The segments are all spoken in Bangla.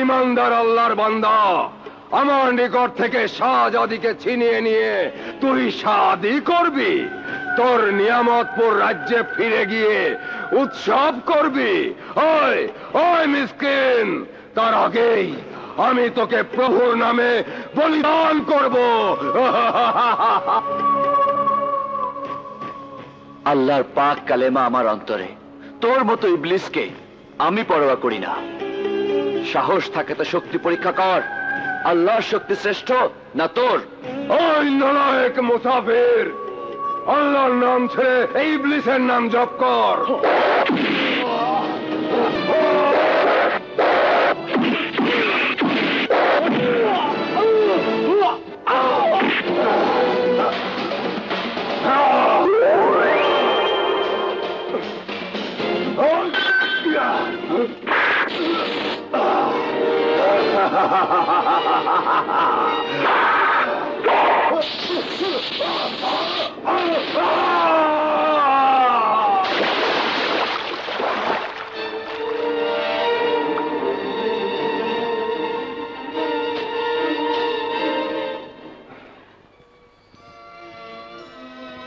ইমানদার আল্লাহর বান্দা, আমার নিকট থেকে শাহজাদিকে ছিনিয়ে নিয়ে তুই শাদি করবি, তোর নিয়ামতপুর রাজ্যে ফিরে গিয়ে উৎসব করবি। ওই ওই মিসকিন, তার আগেই আমি তোকে প্রভুর নামে বলিদান করব। আল্লাহর পাক কালেমা আমার অন্তরে, তোর মতো ইবলিসকে আমি পরোয়া করি না। সাহস থাকে তো শক্তি পরীক্ষা কর। আল্লাহর শক্তি শ্রেষ্ঠ না তোর? ওই নালায়েক মুসাফির, আল্লাহর নাম ছেড়ে এই ইবলিসের নাম জপ কর।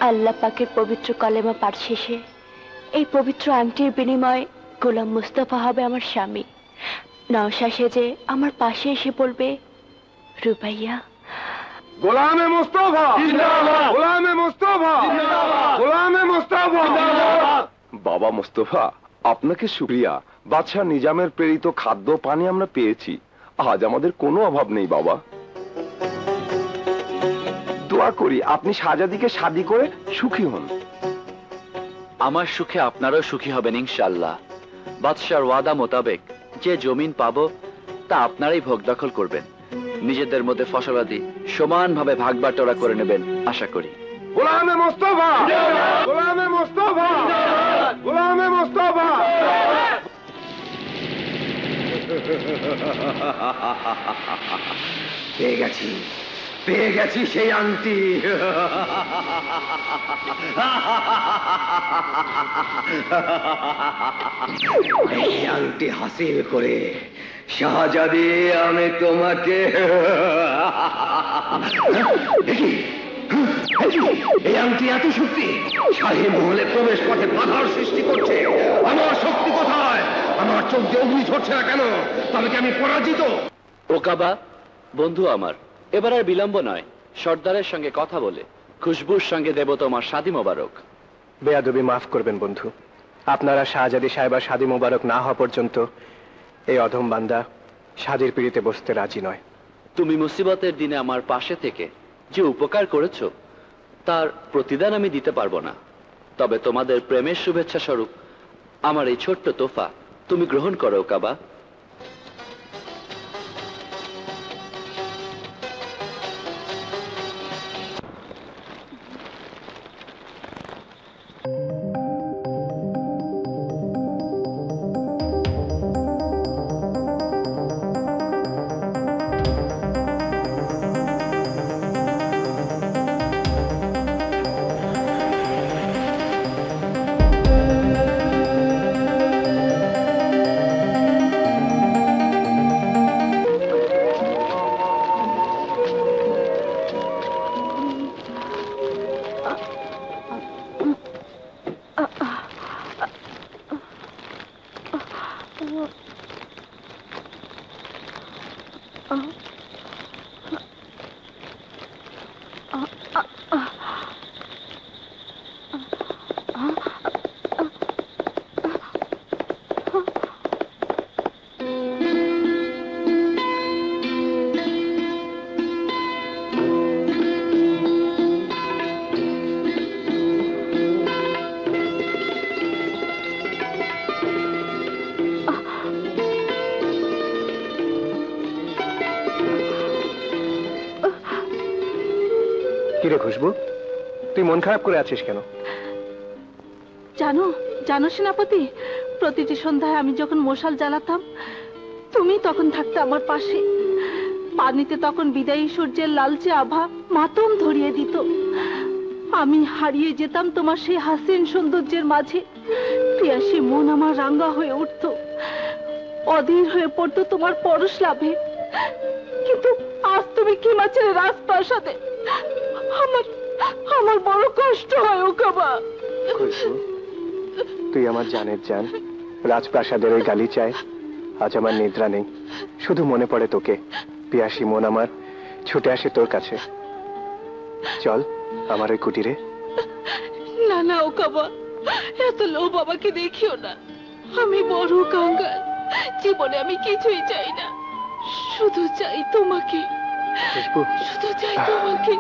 আল্লাহ পাকের পবিত্র কালেমা পাঠ শেষে এই পবিত্র আংটির বিনিময়ে গোলাম মুস্তাফা হবে আমার স্বামী। নওশা সেজে আমার পাশে এসে বলবে, রুবাইয়া। গোলামে মুস্তাফা জিন্দাবাদ, গোলামে মুস্তাফা জিন্দাবাদ, গোলামে মুস্তাফা জিন্দাবাদ। বাবা মুস্তাফা, আপনাকে শুকরিয়া। বাদশাহ নিজামের প্রেরিত খাদ্য পানি আমরা পেয়েছি, আজ আমাদের কোনো অভাব নেই বাবা। দোয়া করি আপনি শাহজাদিকে শাদী করে সুখী হন। আমার সুখে আপনারাও সুখী হবেন ইনশাআল্লাহ। বাদশার ওয়াদা মোতাবেক যে জমিন পাবো তা আপনারাই ভোগ দখল করবেন। নিজেদের মধ্যে ফসলাদি সমানভাবে ভাগ বাটোয়ারা করে নেবেন আশা করি। গোলামে মুস্তাফা, গোলামে মুস্তাফা, গোলামে মুস্তাফা। পেয়ে গেছি, পেয়ে গেছি সেই আংটি। এই আংটি হাসিল করে শাহজাদি আমি তোমাকে এই আংটি এত শক্তি শাহী মহলে প্রবেশ পথে বাধার সৃষ্টি করছে। আমার শক্তি কোথায়? আমার চোখ দিয়ে অগ্নি ঝরছে না কেন? তবে কি আমি পরাজিত? ওকাবা বন্ধু আমার, এবার আর বিলম্ব নয়, সর্দারের সঙ্গে কথা বলে খুশবুর সঙ্গে দেব তোমার শাদী মোবারক। বেয়াদবি মাফ করবেন বন্ধু, আপনারা শাহজাদি সাহেবার শাদী মোবারক না হওয়া পর্যন্ত এই অধম বান্দা শাদীর পিড়িতে বসতে রাজি নয়। তুমি মুসিবতের দিনে আমার পাশে থেকে যে উপকার করেছো তার প্রতিদান আমি দিতে পারবো না, তবে তোমাদের প্রেমের শুভেচ্ছা স্বরূপ আমার এই ছোট্ট তোফা তুমি গ্রহণ করো ওকাবা। কিরে খুশবু, তুই মন খারাপ করে আছিস কেন? জানো জানো সেনাপতি, প্রতিটি সন্ধ্যায় আমি যখন মশাল জ্বালাতাম, তুমি তখন থাকতে আমার পাশে। পানিতে তখন বিদায়ী সূর্যের লালচে আভা মাতম ধরিয়ে দিত। আমি হারিয়ে যেতাম তোমার সেই হাসিন সৌন্দর্যের মাঝে। পিয়াসী মন আমার রাঙ্গা হয়ে উঠত, অধীর হয়ে পড়তো তোমার পরশ লাভে। কিন্তু আজ তুমি কি মাছের রাজপ্রাসাদে, আমার আমার বড় কষ্ট হয় ওকাবা। তুই আমার জানের জান, রাজপ্রাসাদের ওই গালিচায় আজ আমার নিদ্রা নেই। শুধু মনে পড়ে তোকে। পিয়াসী মন আমার ছুটে আসে তোর কাছে। চল আমার ওই কুটিরে। না না ওকাবা, এত লোভ আমাকে দেখিও না। আমি বড় কাঙ্গাল, জীবনে আমি কিছুই চাই না, শুধু চাই তোমাকে, শুধু চাই তোমাকে।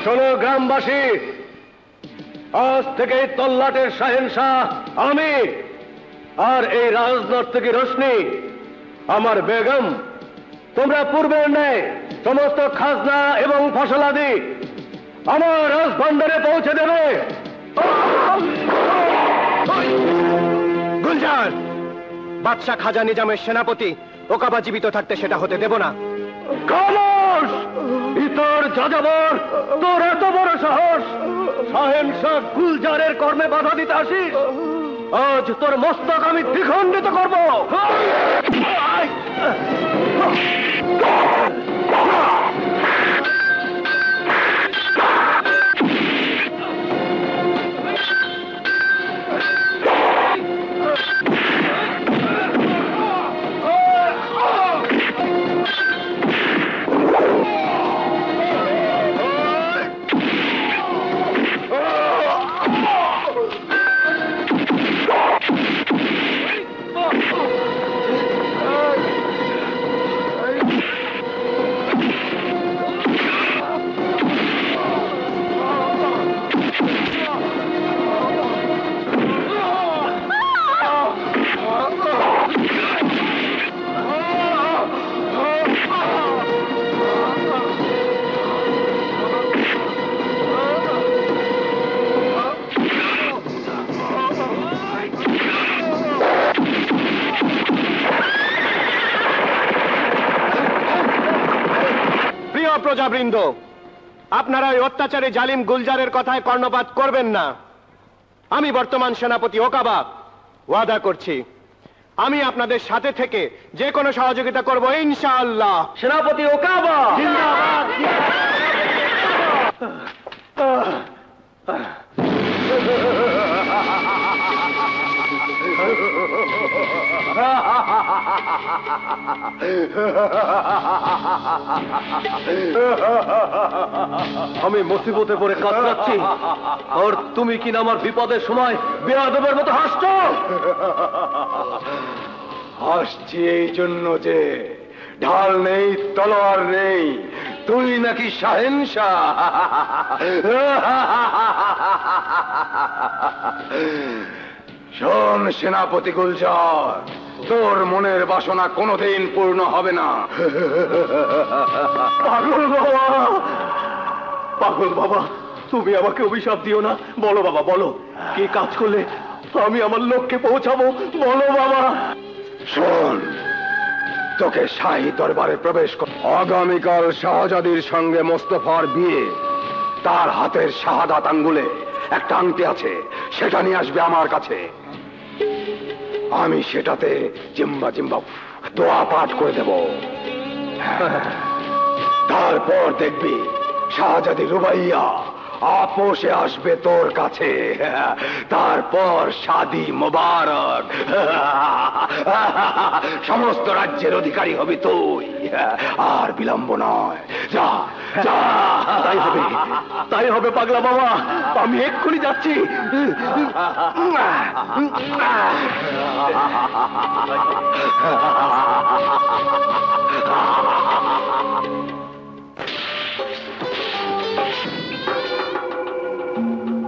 শোনো গ্রামবাসী, আজ থেকে তল্লাটের শাহেনশাহ আমি, আর এই রাজনর্তকী রোশনি আমার বেগম। তোমরা পূর্বের ন্যায় সমস্ত খাজনা এবং ফসলাদি আমার রাজভান্ডারে পৌঁছে দেবে। গুলজার, বাদশাহ খাজা নিজামের সেনাপতি ওকাবা জীবিত থাকতে সেটা হতে দেব না। খামোশ! ইতর যাযাবর, তোর এত বড় সাহস! শাহেনশাহ গুলজারের কর্মে বাধা দিতে আসিস? আজ তোর মস্তক আমি দ্বিখণ্ডিত করব। প্রজাবৃন্দ, আপনারা ওই অত্যাচারী জালিম গুলজারের কথায় কর্ণপাত করবেন না। আমি বর্তমান সেনাপতি ওকাবা ওয়াদা করছি, আমি আপনাদের সাথে থেকে যে কোনো সহযোগিতা করব ইনশাআল্লাহ। সেনাপতি ওকাবা জিন্দাবাদ! আমি মুসিবতে পড়ে কাতরাচ্ছি, আর তুমি কিনা আমার বিপদের সময় বেয়াদবের মতো হাসছো। হাসছি এই জন্য যে ঢাল নেই, তলোয়ার নেই, তুই নাকি শাহেনশাহ। শোন সেনাপতি গুলজার, তোর মনের বাসনা কোনোদিন পূর্ণ হবে না। পাগল বাবা, পাগল বাবা, তুমি আমাকে অভিশাপ দিও না। বলো বাবা, বলো কি কাজ করলে আমি আমার লক্ষ্যে পৌঁছাবো, বলো বাবা। শোন, তোকে শাহী দরবারে প্রবেশ কর। আগামীকাল শাহজাদির সঙ্গে মোস্তফার বিয়ে। তার হাতের শাহাদাত আঙ্গুলে একটা আংটি আছে, সেটা নিয়ে আসবে আমার কাছে। আমি সেটাতে জিম্বা জিম্বা দোয়া পাঠ করে দেব। তারপর দেখবি শাহজাদি রুবাইয়া আপোষে আসবে তোর কাছে। তারপর শাদি মোবারক। সমস্ত রাজ্যের অধিকারী হবি তুই, আর বিলম্ব নয়। যা যা। তাই হবে পাগলা বাবা, আমি এক্ষুনি যাচ্ছি।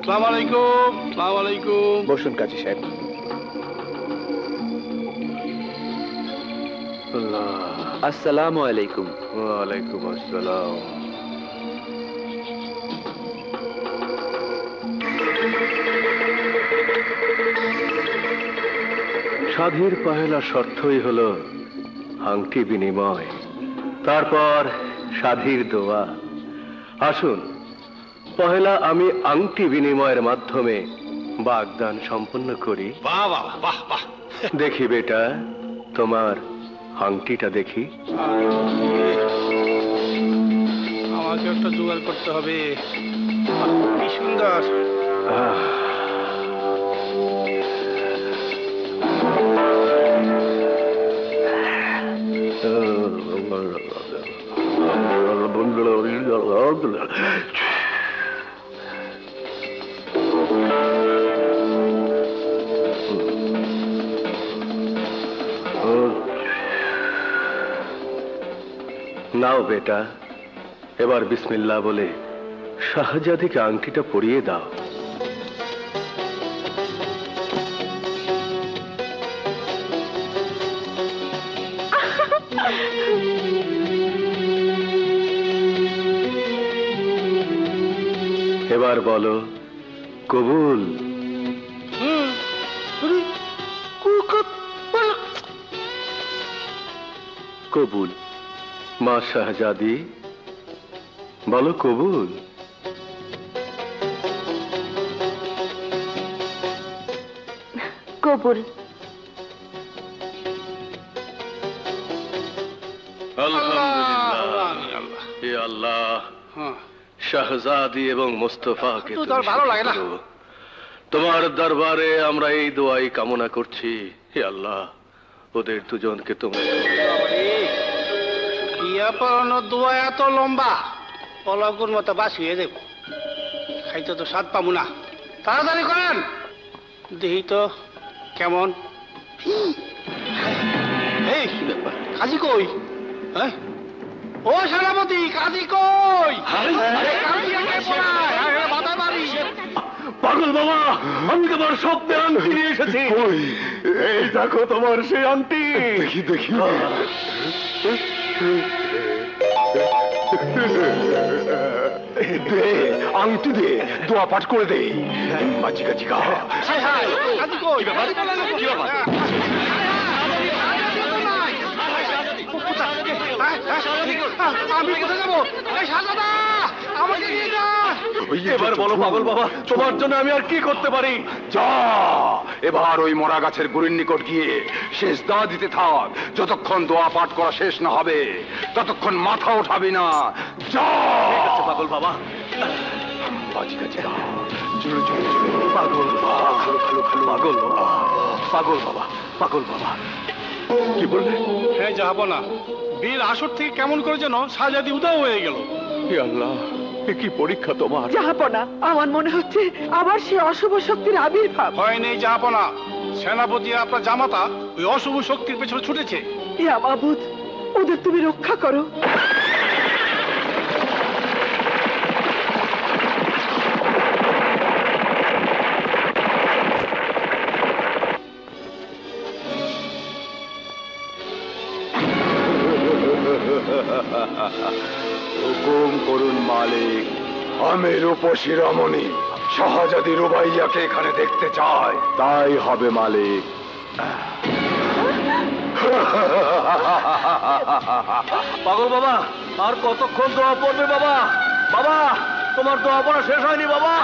আসসালামু আলাইকুম। আসসালামু আলাইকুম। বসুন কাজী সাহেব। আসসালামু আলাইকুম। ওয়ালাইকুম আসসালাম। সাধীর পহেলা শর্তই হলো আংটি বিনিময়, তারপর সাধীর দোয়া। আসুন পহেলা আমি আংটি বিনিময়ের মাধ্যমে বাগদান সম্পন্ন করি। বাহ বাহ বাহ বাহ। দেখি বেটা, তোমার আংটিটা দেখি। আমাকে একটা জোগাড় করতে হবে। কি সুন্দর। নাও বেটা, এবার বিসমিল্লাহ বলে শাহজাদিকে আংটিটা পরিয়ে দাও। এবার বলো কবুল। কবুল। মা শাহজাদি বলো কবুল। কবুল। আলহামদুলিল্লাহ। হে আল্লাহ, শাহজাদি এবং মোস্তফাকে তুমি ভালো লাগে না। সুখী করো। তোমার দরবারে আমরা এই দোয়াই কামনা করছি। হে আল্লাহ, ওদের দুজনকে তুমি ইয়া পড়ানো দোয়া এত লম্বা, পলকুর মতো বাসিয়ে দেব। খাইতে তো স্বাদ পাবো না। তাড়াতাড়ি করেন, দেখি তো কেমন। এই কাজী কই? হ্যাঁ, ও সেনাপতি, কাজী কই? পাগল বাবা, আমি তোমার স্বপ্নে আংটি নিয়ে এসেছি। এই দেখো তোমার সেই আংটি। দেখি দেখি। দে আংটি দে, দোয়া পাঠ করে দে। মাঝিকা জিকা। কাজী কই? কি ব্যাপার? আমি কোথায় যাবো? শাহজাদা, আমাকে নিয়ে যা। এবার বলো পাগল বাবা, তোমার জন্য আমি আর কি করতে পারি? যা, এবার ওই মরা গাছের গুড়ির নিকট গিয়ে শেষ দা দিতে থাক। যতক্ষণ দোয়া পাঠ করা শেষ না হবে ততক্ষণ মাথা উঠাবি না। যা। পাগল বাবা। মাঝিকা জিকা। চলো চলো চলো। পাগল বাবা, পাগল বাবা, পাগল বাবা, পাগল বাবা। কি বললে? হ্যাঁ যাবো না। বীর আসর থেকে কেমন করে যেন শাহজাদি উদাও হয়ে গেল। হে আল্লাহ, এ কি পরীক্ষা তোমার? জাহাপনা, আমার মনে হচ্ছে আবার সে অশুভ শক্তির আবির্ভাব। ভয় নেই জাহাপনা, সেনাপতি আপনার জামাতা ওই অশুভ শক্তির পেছনে ছুটেছে। ইয়া মাবুদ, ওদের তুমি রক্ষা করো। হুকুম করুন মালিক। আমি রূপসী রমণী শাহজাদি রুবাইয়াকে এখানে দেখতে চাই। তাই হবে মালিক। পাগল বাবা, আর কতক্ষণ দোয়া পড়বে বাবা? বাবা, তোমার দোয়া পড়া শেষ হয়নি বাবা।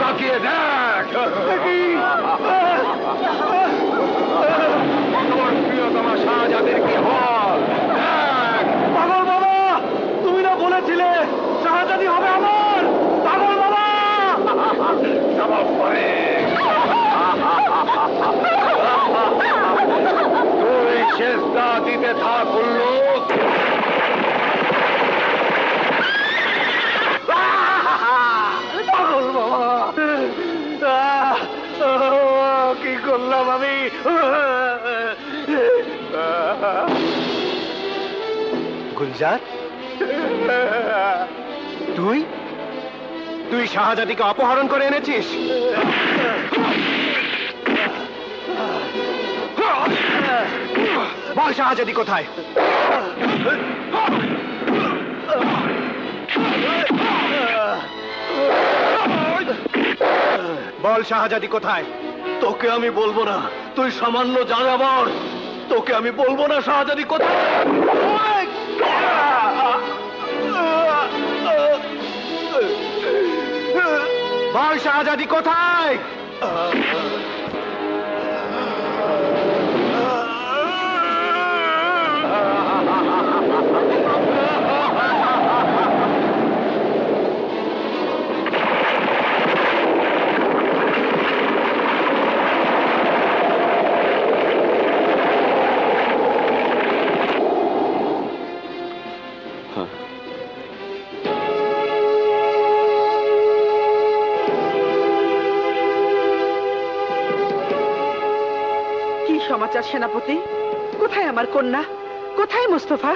তাকিয়ে দেখ, তোমার প্রিয়তমা শাহজাদির কি হল। দেখ। পাগল বাবা, তুমি না বলেছিলে শাহজাদি হবে আমার দিতে থাক উল্লুক। পাগল বাবা, কি করলাম আমি? গুলজার, তুই তুই শাহজাদিকে অপহরণ করে এনেছিস? বল শাহজাদি কোথায়? বল শাহজাদি কোথায়? তোকে আমি বলবো না, তুই সামান্য জানাবর। তোকে আমি বলবো না শাহজাদি কোথায়। বল শাহজাদি কোথায়? সমাচার সেনাপতি? কোথায় আমার কন্যা? কোথায় মোস্তফা?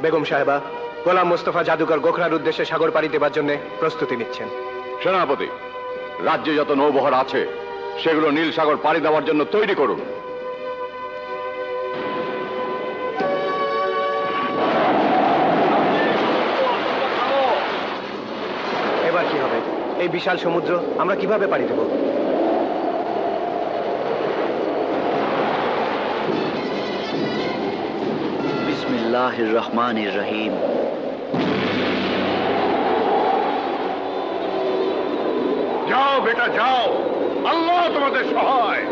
বেগম সাহেবা, গোলাম মোস্তফা জাদুকর গোখরার উদ্দেশ্যে সাগর পাড়ি দেবার জন্য প্রস্তুতি নিচ্ছেন। সেনাপতি, রাজ্যে যত নৌবহর আছে সেগুলো নীল সাগর পাড়ি দেওয়ার জন্য তৈরি করুন। এবার কি হবে? এই বিশাল সমুদ্র আমরা কিভাবে পাড়ি দেব? বিসমিল্লাহির রহমানির রহিম। যাও বেটা যাও, আল্লাহ তোমাদের সহায়,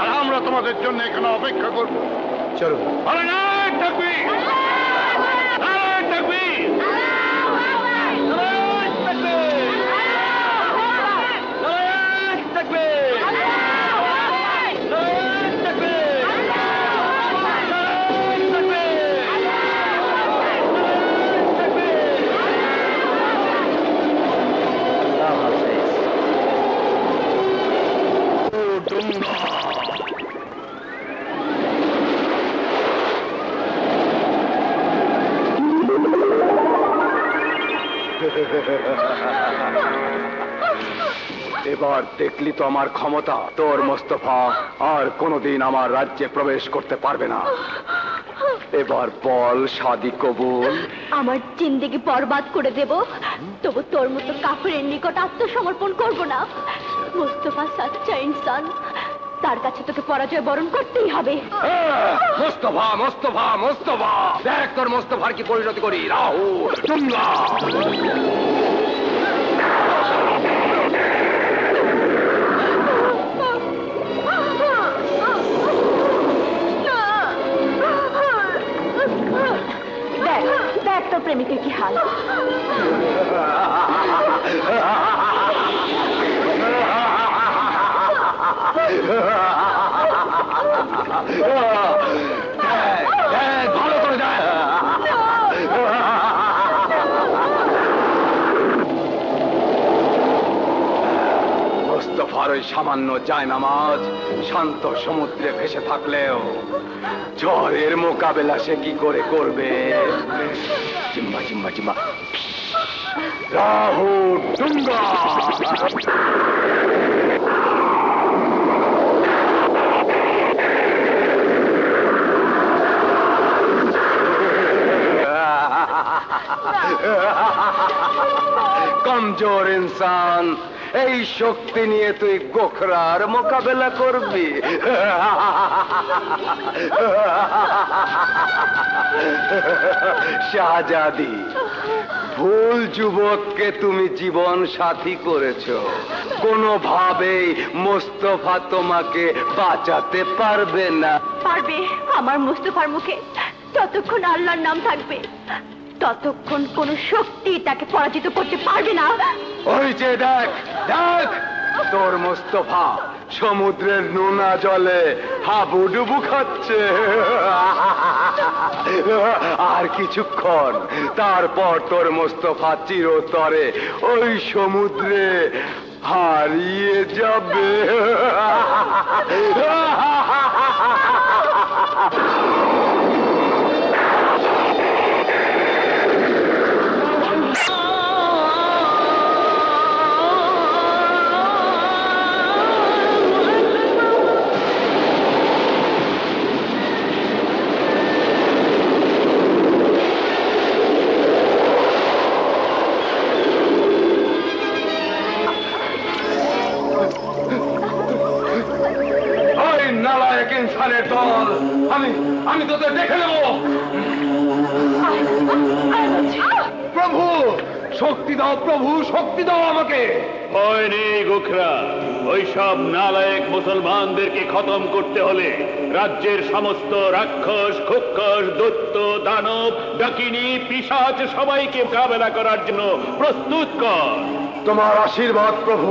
আর আমরা তোমাদের জন্য এখানে অপেক্ষা করব। চলুন। আরে না, তাকবীর! নারায়ে তাকবীর! এবার দেখলি তো আমার ক্ষমতা। তোর মোস্তফা আর কোনোদিন আমার রাজ্যে প্রবেশ করতে পারবে না। এবার বল, শাদি কবুল? আমার জিন্দেগি বরবাদ করে দেব, তবু তোর মতো কাফেরের নিকট আত্মসমর্পণ করব না। মুস্তফা সাচ্চা ইনসান, তার কাছে তোকে পরাজয় বরণ করতেই হবে। মোস্তফা মোস্তফা মোস্তফা, দেখ তোর মোস্তফার কি পরিণতি করি। রাহু তুঙ্গা! দেখ দেখ তোর প্রেমিকের কি হাল। ভালো করে দেখ। মোস্তফার ওই সামান্য জায়নামাজ শান্ত সমুদ্রে ভেসে থাকলেও ঝড়ের মোকাবেলা সে কি করে করবে? চিম্বা চিম্বা চিম্বা, রাহু ডুঙ্গা! কমজোর ইনসান, এই শক্তি নিয়ে তুই গোখরার মোকাবেলা করবি? শাহজাদি, ভুল যুবককে তুমি জীবন সাথী করেছো। কোনোভাবেই মোস্তফা তোমাকে বাঁচাতে পারবে না। পারবে। আমার মুস্তফার মুখে যতক্ষণ আল্লাহর নাম থাকবে ততক্ষণ কোন শক্তি তাকে পরাজিত করতে পারবে না। ওই যে দেখ দেখ, তোর মোস্তফা সমুদ্রের নোনা জলে হাবুডুবু খাচ্ছে। আর কিছুক্ষণ, তারপর তোর মোস্তফা চিরতরে ওই সমুদ্রে হারিয়ে যাবে। ইনসানের দল, আমি তোদের দেখে নেব। প্রভু শক্তি দাও, প্রভু শক্তি দাও আমাকে। ভয় নেই গোখরা, ওইসব নালায়েক মুসলমানদেরকে খতম করতে হলে রাজ্যের সমস্ত রাক্ষস, খুক্ষস, দৈত্য, দানব, ডাকিনী, পিশাচ সবাইকে মোকাবেলা করার জন্য প্রস্তুত কর। তোমার আশীর্বাদ প্রভু।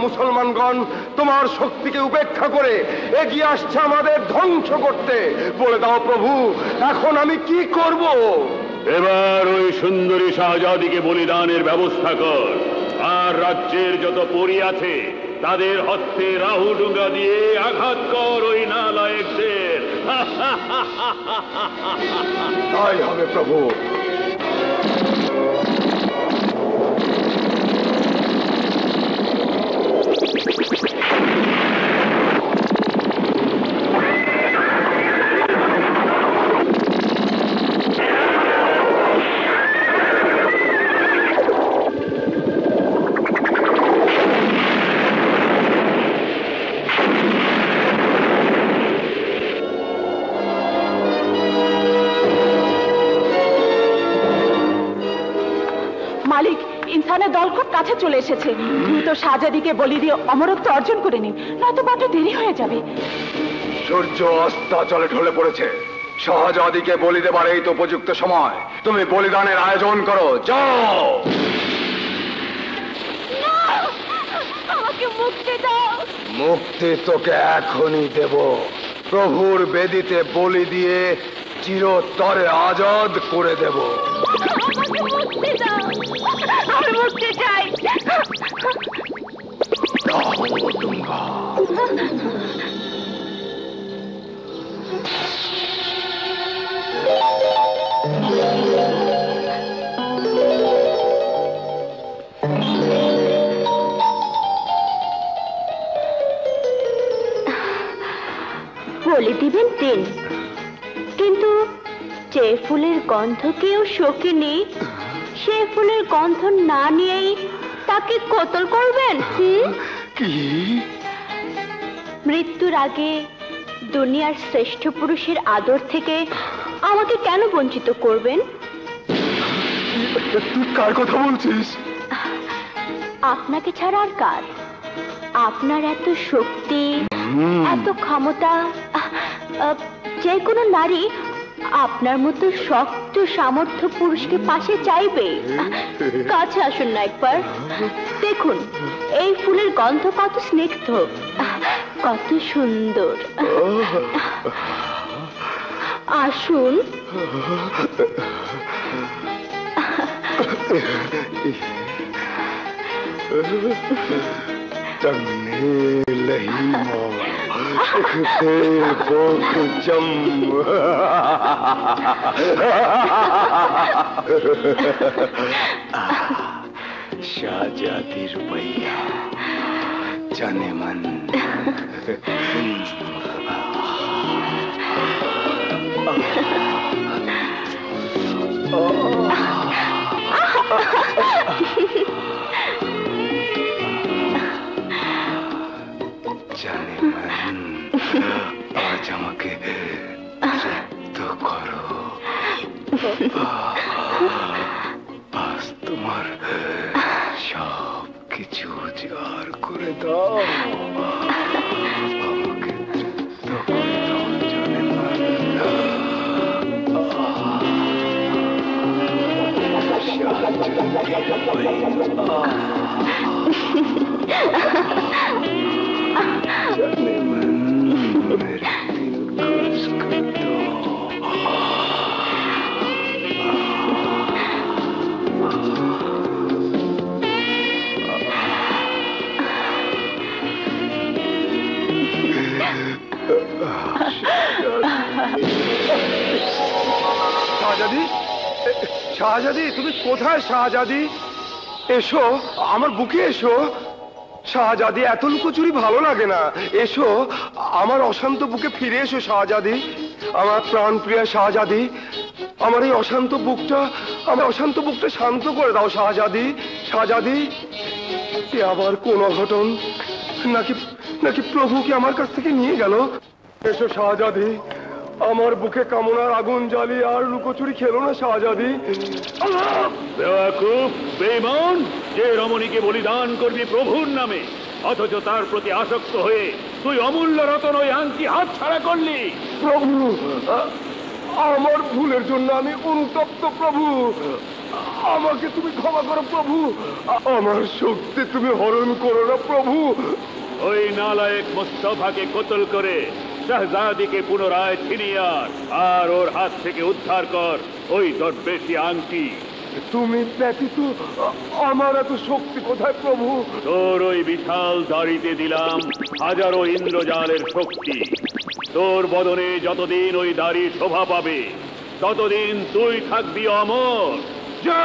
মুসলমানগণ তোমার শক্তিকে উপেক্ষা করে এগিয়ে আসছে আমাদের ধ্বংস করতে। বলে দাও প্রভু, এখন আমি কি করব? এবার ওই সুন্দরী শাহজাদিকে বলিদানের ব্যবস্থা কর, আর রাজ্যের যত পরী আছে তাদের হস্তে রাহু ডুঙ্গা দিয়ে আঘাত কর ওই নালায়েকদের। তাই হবে প্রভু। দল খুব কাছে চলে এসেছে। দ্রুত শাহজাদিকে বলি দিয়ে অমরত্ব অর্জন করে নিন, নয়তো বড্ড দেরি হয়ে যাবে। সূর্য অস্তাচলে ঢলে পড়েছে, শাহজাদিকে বলি দেবার এই তো উপযুক্ত সময়। তুমি বলিদানের আয়োজন করো, যাও। আমাকে মুক্তি দাও। মুক্তি তোকে এখনই দেব। প্রভুর বেদিতে বলি দিয়ে চিরতরে আজাদ করে দেব। মুক্তি দাও, আমি মুক্তি চাই। বলে দিবেন দিন, কিন্তু যে ফুলের গন্ধ কেউ শোকেনি সে ফুলের গন্ধ না নিয়েই তাকে কতল করবেন? কি? মৃত্যুর আগে দুনিয়ার শ্রেষ্ঠ পুরুষের আদর থেকে আমাকে কেন বঞ্চিত করবেন? তুই কার কথা বলছিস? আপনাকে ছাড়া আর কার? আপনার এত শক্তি, এত ক্ষমতা, যে কোনো নারী আপনার মতো শক্ত সামর্থ্য পুরুষকে পাশে চাইবে। কাছে আসুন না একবার, দেখুন এই ফুলের গন্ধ কত স্নিগ্ধ, কত সুন্দর। আসুন। शाहजादी रुपैया जाने मन। जाने मन आज আমাকে তৃপ্ত করো। আজ তোমার সব কিছু উজাড় করে দাও, আমাকে তৃপ্ত করে দাও জানে মন। जाने मन मेरे दिल को उसको दो। শাহজাদি, শাহজাদি তুমি কোথায়? শাহজাদি এসো, আমার বুকে এসো। শাহজাদি এত লুকোচুরি ভালো লাগে না, এসো আমার অশান্ত বুকে ফিরে এসো শাহজাদি, আমার প্রাণ প্রিয়া শাহজাদি। আমার এই অশান্ত বুকটা, আমার অশান্ত বুকটা শান্ত করে দাও শাহজাদি। শাহজাদি এ আবার কোন অঘটন, নাকি নাকি প্রভুকে আমার কাছ থেকে নিয়ে গেল? এসো শাহজাদি, আমার বুকে কামনার আগুন জ্বালিয়ে আর লুকোচুরি খেলো না শাহজাদি। বেওয়াকুফ, বেঈমান, যে রমণীকে বলিদান করবি প্রভুর নামে, অথচ তার প্রতি আসক্ত হয়ে তুই অমূল্য রতন ওই আংটি হাত ছাড়া করলি। প্রভু, আমার ভুলের জন্য আমি অনুতপ্ত প্রভু, আমাকে তুমি ক্ষমা করো প্রভু, আমার শক্তি তুমি হরণ করো না প্রভু। ওই নালায়েক মুস্তাফাকে কতল করে শাহজাদিকে পুনরায় ছিনিয়ে আর ওর হাত থেকে উদ্ধার কর ওই দরবেশী আংটি। তুমি ব্যতীত আমার এত শক্তি কোথায় প্রভু? তোর ওই বিশাল দাড়িতে দিলাম হাজারো ইন্দ্রজালের শক্তি। তোর বদনে যতদিন ওই দাড়ি শোভা পাবে ততদিন তুই থাকবি অমর। যা!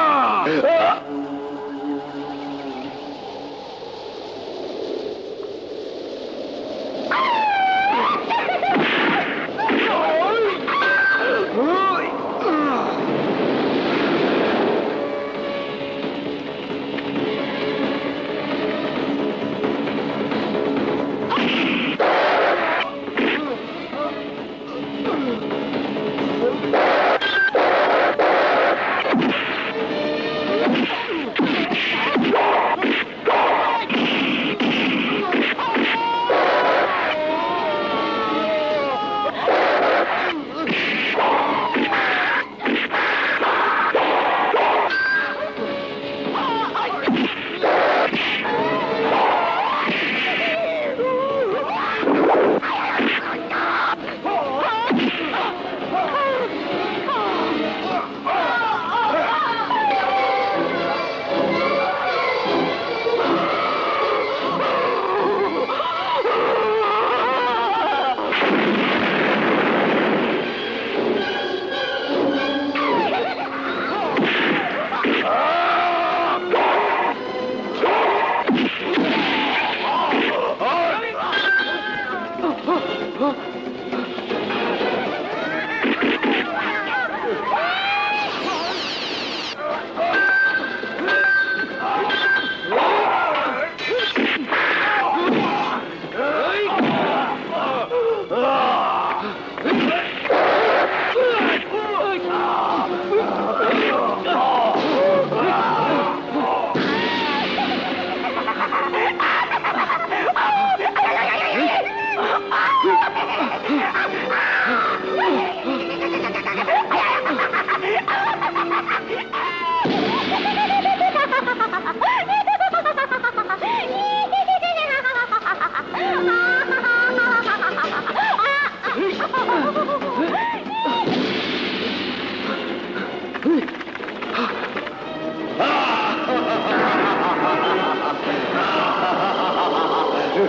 এত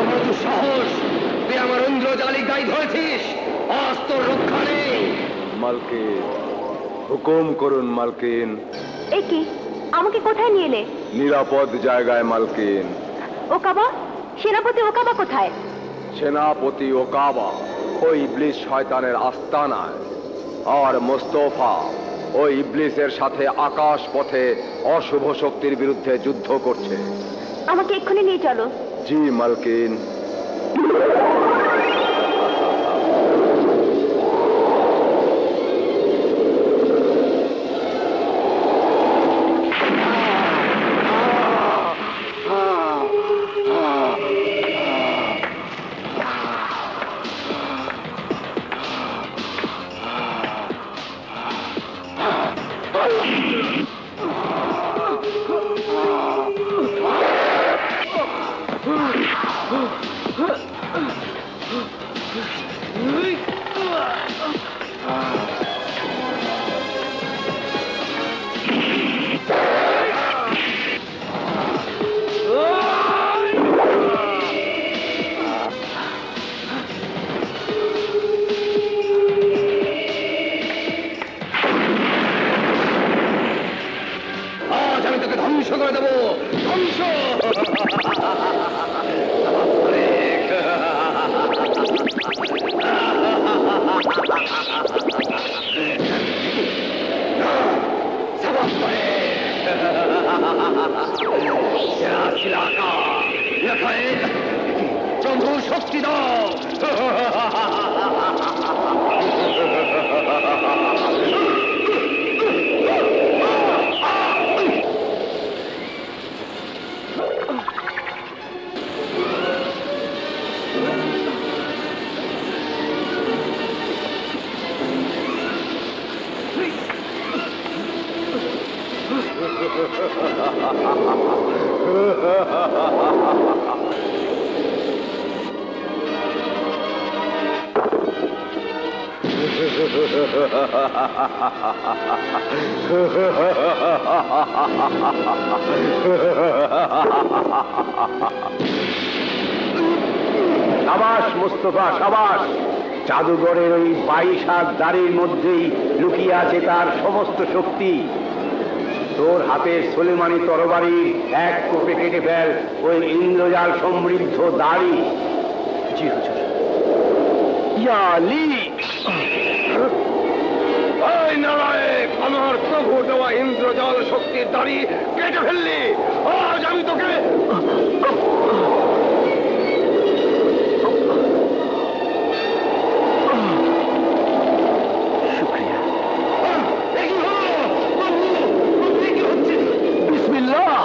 বড় দুঃসাহস, তুই আমার ইন্দ্রজালিক গাই ধরেছিস, আজ তোর রক্ষা নেই। মালকিন, হুকুম করুন মালকিন। এ কি, আমাকে কোথায় নিয়ে এলে? নিরাপদ জায়গায় মালকিন। ওকাবা, সেনাপতি ওকাবা কোথায়? সেনাপতি ওকাবা ওই ইবলিস শয়তানের আস্তানায়, আর মোস্তফা ওই ইবলিসের সাথে আকাশ পথে অশুভ শক্তির বিরুদ্ধে যুদ্ধ করছে। আমাকে এক্ষুনি নিয়ে চলো। জি মালকিন। প্রভু শক্তি দাও। সাবাস মুস্তফা, সাবাস। জাদুঘরের ওই 22 হাত দাড়ির মধ্যেই লুকিয়ে আছে তার সমস্ত শক্তি। তোর হাতের সুলেমানি তরবারি এক কোপে কেটে ফেল ওই ইন্দ্রজাল সমৃদ্ধ দাড়ি। জি হুজুর। ইয়া আলী, এই নারায়ক, আমার প্রভু দেওয়া ইন্দ্রজাল শক্তির দাড়ি কেটে ফেললি। আজ আমি তোকে শুক্রিয়া। বিসমিল্লাহ।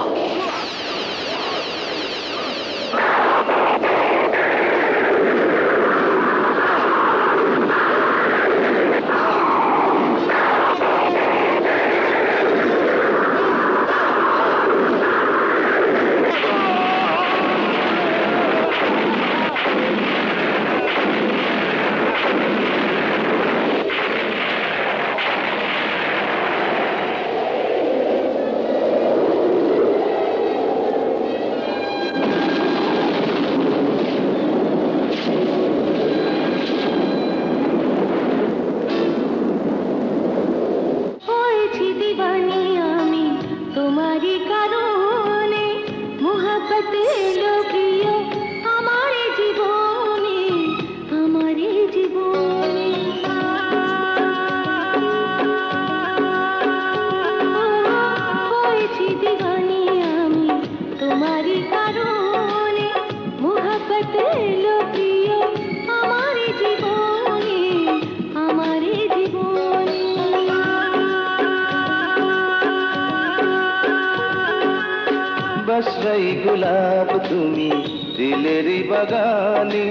বসরাই গোলাপ তুমি দিলের বাগানে,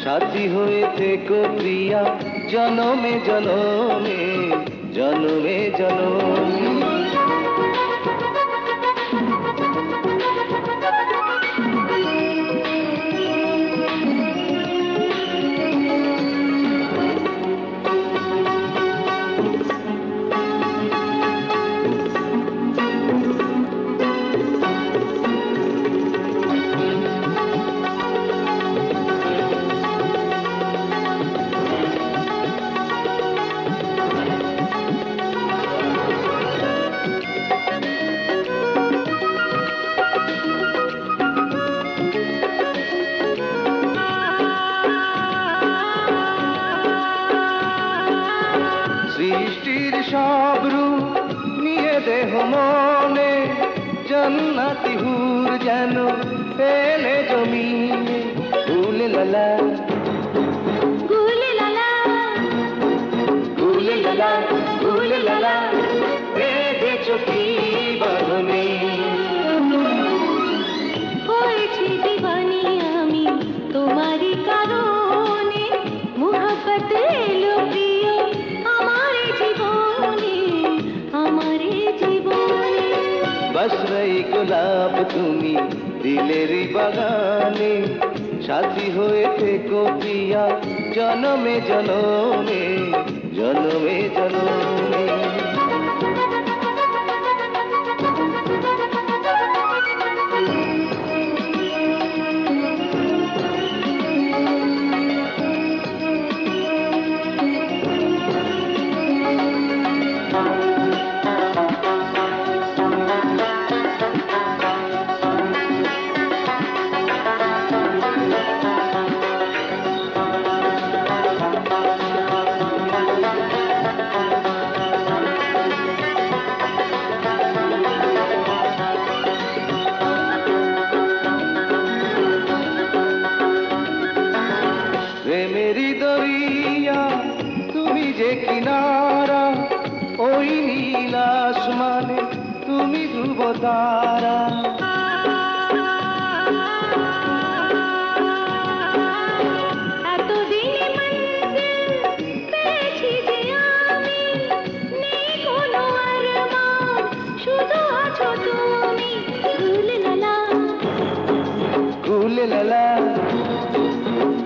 সাথী হয়ে থেকো প্রিয়া জনমে জনমে, জনমে জনমে। জান্নাতি হুর যেন পেলে জমিনে গুলে লালা গুলে লালা গুলে লালা গুলে লালা বেঁধেছো কি বাঁধনে হয়েছি দিবানি আমি তোমারই কারণে মোহব্বত এলো প্রিয় আমার জীবনে আমার জীবনে बस रही गुलाब তুমি দিলেরই বাগানে সাথী হয়ে থেকো প্রিয়া জনমে জনমে জনমে জনমে প্রেমেরি দরিয়া তুমি যে কিনারা ওই নীল আসমানে তুমি ধ্রুব তারা এতদিনে মঞ্জিল পেয়েছি যে আমি নেই কোনো আরমান শুধু আছো তুমি গুলে লালা গুলে লালা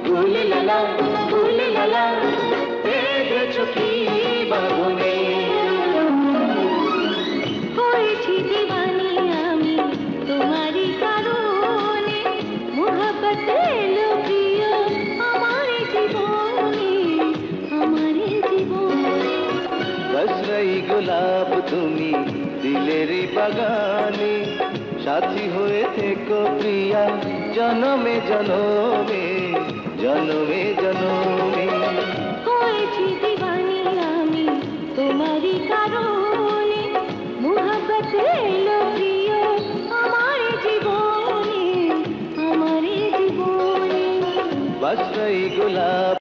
গুলে লালা গুলে লালা বেঁধেছো কি বাঁধনে হয়েছি দিবানি আমি তোমারই কারণে মোহব্বত এলো প্রিয় আমার জীবনে আমার জীবনে बस रही गुलाब তুমি দিলেরই বাগানে সাথী হয়ে থেকো প্রিয়া জনমে জনমে জনমে জনমে হয়েছি দিবানি আমি তোমারই কারণে মোহব্বত এলো প্রিয় আমার জীবনে আমার জীবনে बस रही गुलाब